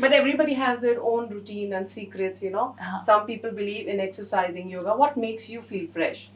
But everybody has their own routine and secrets, you know. Some people believe in exercising, yoga. What makes you feel fresh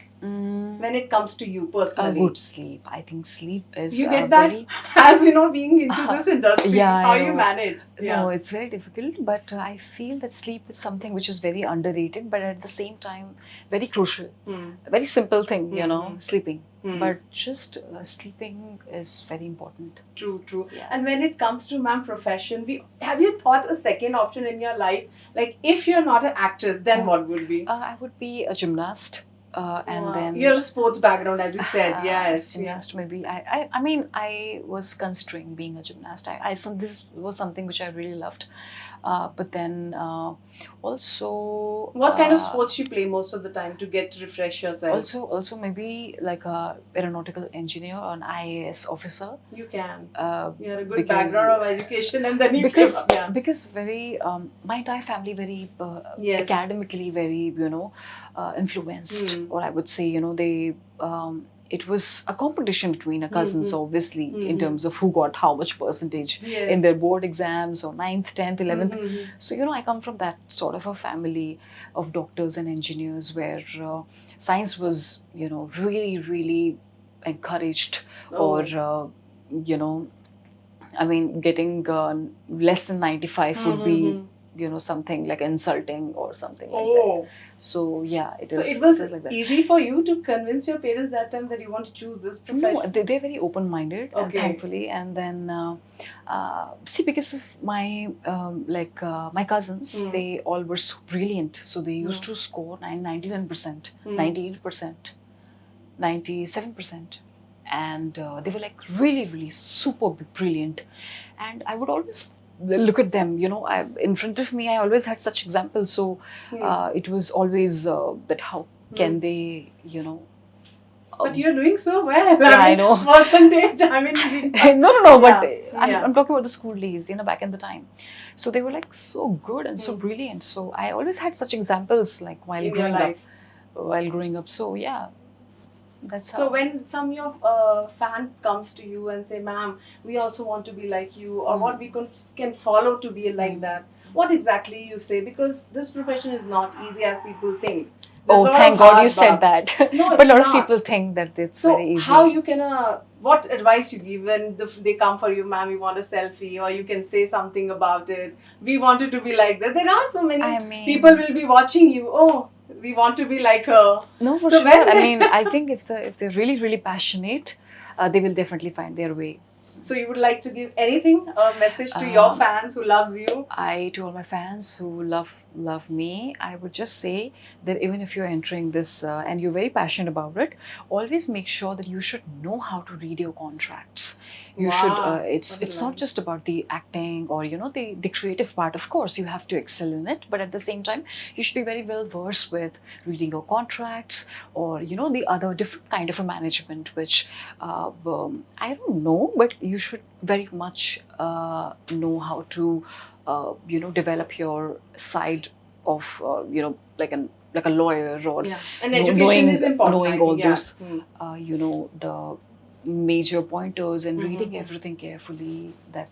when it comes to you A personally? good sleep. I think sleep is You get that very. as you know, being into this industry, Yeah, how I you know. manage. No, it's very difficult, but I feel that sleep is something which is very underrated, but at the same time, very crucial. A very simple thing, you know, sleeping. But just sleeping is very important. True, true. Yeah. And when it comes to ma'am profession, have you thought a second option in your life? Like if you're not an actress, then what would be? I would be a gymnast. And Wow. then You're a sports background, as you said. Yes. gymnast maybe. I mean I was considering being a gymnast. This was something which I really loved. But then also What kind of sports you play most of the time to get to refresh yourself? also maybe like a aeronautical engineer or an IAS officer. You can. You had a good because- background of education, and then you because came up. Yeah. because very my entire family very Yes. academically very influenced, or I would say they it was a competition between our cousins, obviously, in terms of who got how much percentage Yes. in their board exams or 9th, 10th, 11th. So I come from that sort of a family of doctors and engineers where science was really really encouraged. Or I mean, getting less than 95 would be, something like insulting or something like that. So yeah, it is. So it was like that. easy for you to convince your parents that time that you want to choose this profession? No, they're very open-minded, and Okay. thankfully. And then, see, because of my my cousins, they all were so brilliant. So they used to score 99%, 98%, 97%. And they were like really, really super brilliant. And I would always look at them, in front of me, I always had such examples. So it was always that how can they, But you're doing so well. Yeah, I know. Percentage, I mean. No, but Yeah. I'm talking about the school days, back in the time. So they were like so good and so brilliant. So I always had such examples like while In your growing life. up. So yeah, that's So how. when some of your fan comes to you and say, ma'am, we also want to be like you, or what we can follow to be like that, what exactly you say? Because this profession is not easy as people think. There's a Oh, lot thank of God hard you said work. that. No, But it's a lot of not. people think that it's So very easy. how you can, what advice you give when they come for you, ma'am, we want a selfie, or you can say something about it. We wanted to be like that. There are so many I mean- people will be watching you. Oh, we want to be like her. No, for So sure. when I they- mean, I think if they're really, really passionate, they will definitely find their way. So you would like to give anything, a message to your fans who loves you? To all my fans who love me, I would just say that even if you're entering this and you're very passionate about it, always make sure that you should know how to read your contracts. You should. Wow. It's not just about the acting or the creative part. Of course, you have to excel in it, but at the same time, you should be very well versed with reading your contracts or the other different kind of a management, which I don't know, but you should very much know how to develop your side of like a lawyer or And education is important. knowing I all think, yeah. those the major pointers and reading everything carefully. That's